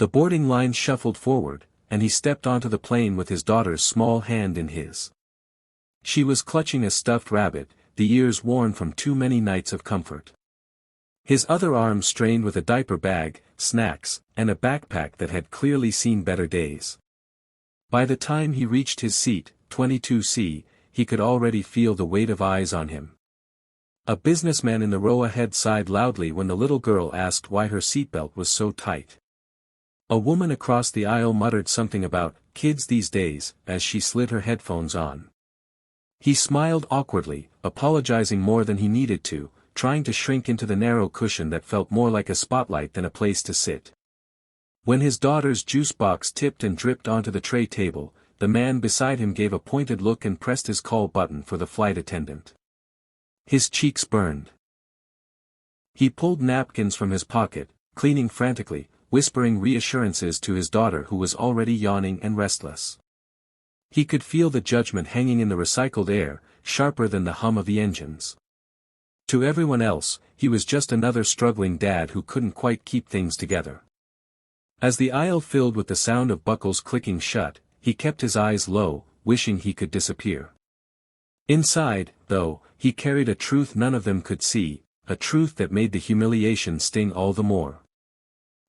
The boarding line shuffled forward, and he stepped onto the plane with his daughter's small hand in his. She was clutching a stuffed rabbit, the ears worn from too many nights of comfort. His other arm strained with a diaper bag, snacks, and a backpack that had clearly seen better days. By the time he reached his seat, 22C, he could already feel the weight of eyes on him. A businessman in the row ahead sighed loudly when the little girl asked why her seatbelt was so tight. A woman across the aisle muttered something about kids these days as she slid her headphones on. He smiled awkwardly, apologizing more than he needed to, trying to shrink into the narrow cushion that felt more like a spotlight than a place to sit. When his daughter's juice box tipped and dripped onto the tray table, the man beside him gave a pointed look and pressed his call button for the flight attendant. His cheeks burned. He pulled napkins from his pocket, cleaning frantically, whispering reassurances to his daughter who was already yawning and restless. He could feel the judgment hanging in the recycled air, sharper than the hum of the engines. To everyone else, he was just another struggling dad who couldn't quite keep things together. As the aisle filled with the sound of buckles clicking shut, he kept his eyes low, wishing he could disappear. Inside, though, he carried a truth none of them could see, a truth that made the humiliation sting all the more.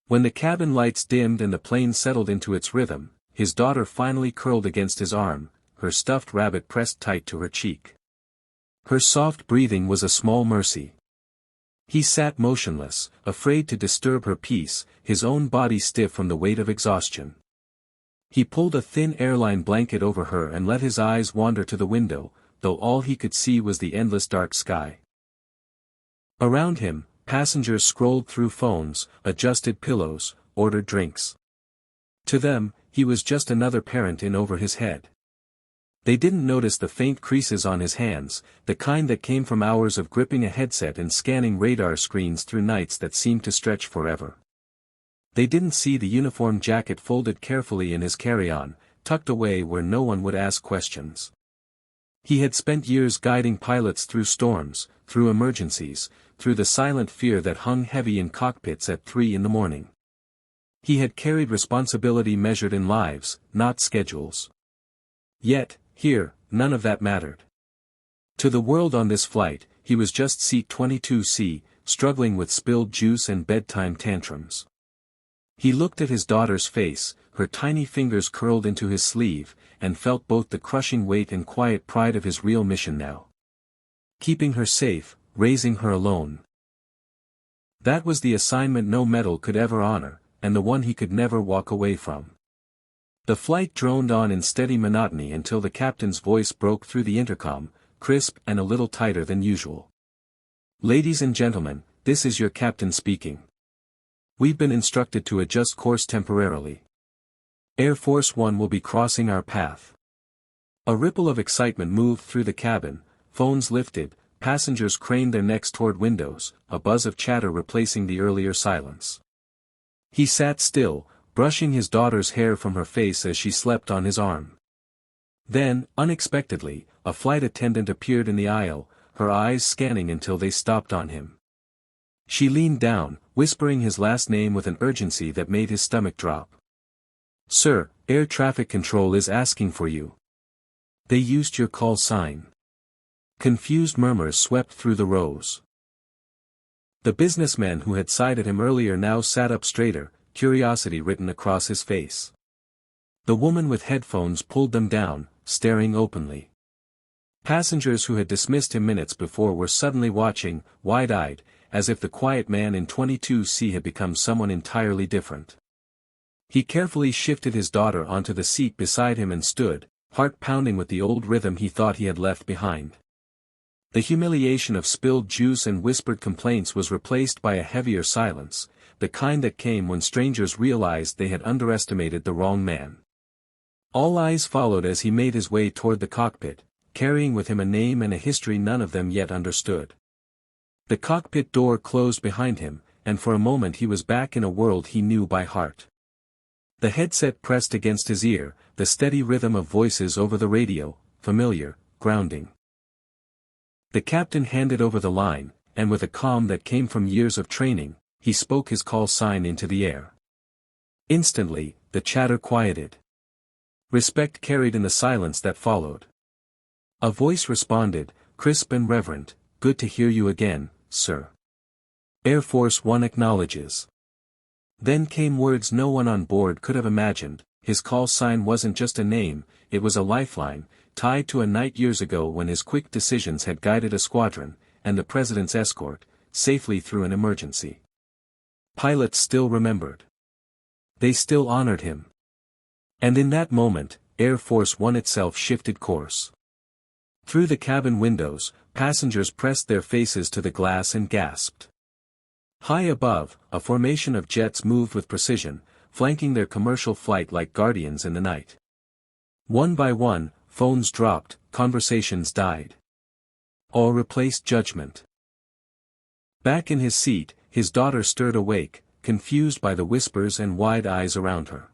When the cabin lights dimmed and the plane settled into its rhythm, his daughter finally curled against his arm, her stuffed rabbit pressed tight to her cheek. Her soft breathing was a small mercy. He sat motionless, afraid to disturb her peace, his own body stiff from the weight of exhaustion. He pulled a thin airline blanket over her and let his eyes wander to the window, though all he could see was the endless dark sky. Around him, passengers scrolled through phones, adjusted pillows, ordered drinks. To them, he was just another parent in over his head. They didn't notice the faint creases on his hands, the kind that came from hours of gripping a headset and scanning radar screens through nights that seemed to stretch forever. They didn't see the uniform jacket folded carefully in his carry-on, tucked away where no one would ask questions. He had spent years guiding pilots through storms, through emergencies, through the silent fear that hung heavy in cockpits at 3 a.m. He had carried responsibility measured in lives, not schedules. Yet, here, none of that mattered. To the world on this flight, he was just seat 22C, struggling with spilled juice and bedtime tantrums. He looked at his daughter's face, her tiny fingers curled into his sleeve, and felt both the crushing weight and quiet pride of his real mission now. Keeping her safe, raising her alone. That was the assignment no medal could ever honor, and the one he could never walk away from. The flight droned on in steady monotony until the captain's voice broke through the intercom, crisp and a little tighter than usual. "Ladies and gentlemen, this is your captain speaking. We've been instructed to adjust course temporarily. Air Force One will be crossing our path." A ripple of excitement moved through the cabin, phones lifted, passengers craned their necks toward windows, a buzz of chatter replacing the earlier silence. He sat still, brushing his daughter's hair from her face as she slept on his arm. Then, unexpectedly, a flight attendant appeared in the aisle, her eyes scanning until they stopped on him. She leaned down, whispering his last name with an urgency that made his stomach drop. "Sir, air traffic control is asking for you. They used your call sign." Confused murmurs swept through the rows. The businessman who had sighed at him earlier now sat up straighter, curiosity written across his face. The woman with headphones pulled them down, staring openly. Passengers who had dismissed him minutes before were suddenly watching, wide-eyed, as if the quiet man in 22C had become someone entirely different. He carefully shifted his daughter onto the seat beside him and stood, heart pounding with the old rhythm he thought he had left behind. The humiliation of spilled juice and whispered complaints was replaced by a heavier silence, the kind that came when strangers realized they had underestimated the wrong man. All eyes followed as he made his way toward the cockpit, carrying with him a name and a history none of them yet understood. The cockpit door closed behind him, and for a moment he was back in a world he knew by heart. The headset pressed against his ear, the steady rhythm of voices over the radio, familiar, grounding. The captain handed over the line, and with a calm that came from years of training, he spoke his call sign into the air. Instantly, the chatter quieted. Respect carried in the silence that followed. A voice responded, crisp and reverent, "Good to hear you again, sir. Air Force One acknowledges." Then came words no one on board could have imagined. His call sign wasn't just a name, it was a lifeline, tied to a night years ago when his quick decisions had guided a squadron, and the president's escort, safely through an emergency. Pilots still remembered. They still honored him. And in that moment, Air Force One itself shifted course. Through the cabin windows, passengers pressed their faces to the glass and gasped. High above, a formation of jets moved with precision, flanking their commercial flight like guardians in the night. One by one, phones dropped, conversations died. Awe replaced judgment. Back in his seat, his daughter stirred awake, confused by the whispers and wide eyes around her.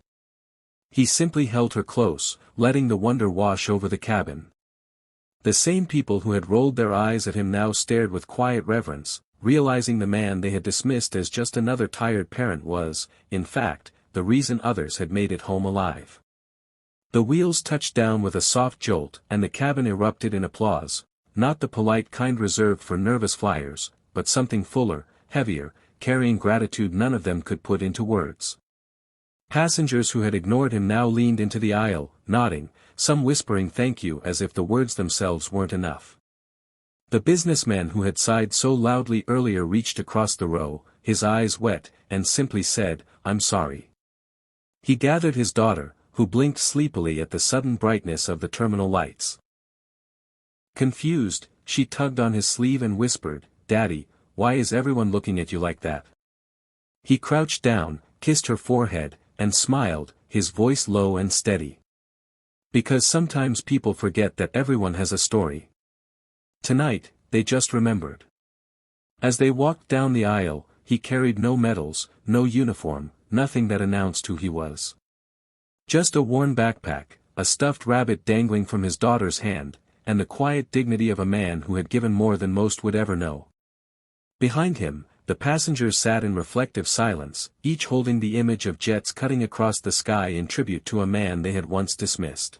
He simply held her close, letting the wonder wash over the cabin. The same people who had rolled their eyes at him now stared with quiet reverence, realizing the man they had dismissed as just another tired parent was, in fact, the reason others had made it home alive. The wheels touched down with a soft jolt and the cabin erupted in applause, not the polite kind reserved for nervous flyers, but something fuller, heavier, carrying gratitude none of them could put into words. Passengers who had ignored him now leaned into the aisle, nodding, some whispering thank you as if the words themselves weren't enough. The businessman who had sighed so loudly earlier reached across the row, his eyes wet, and simply said, "I'm sorry." He gathered his daughter, who blinked sleepily at the sudden brightness of the terminal lights. Confused, she tugged on his sleeve and whispered, "Daddy, why is everyone looking at you like that?" He crouched down, kissed her forehead, and smiled, his voice low and steady. "Because sometimes people forget that everyone has a story. Tonight, they just remembered." As they walked down the aisle, he carried no medals, no uniform, nothing that announced who he was. Just a worn backpack, a stuffed rabbit dangling from his daughter's hand, and the quiet dignity of a man who had given more than most would ever know. Behind him, the passengers sat in reflective silence, each holding the image of jets cutting across the sky in tribute to a man they had once dismissed.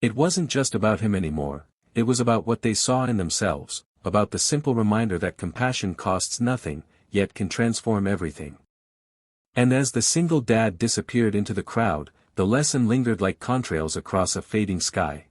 It wasn't just about him anymore, it was about what they saw in themselves, about the simple reminder that compassion costs nothing, yet can transform everything. And as the single dad disappeared into the crowd, the lesson lingered like contrails across a fading sky.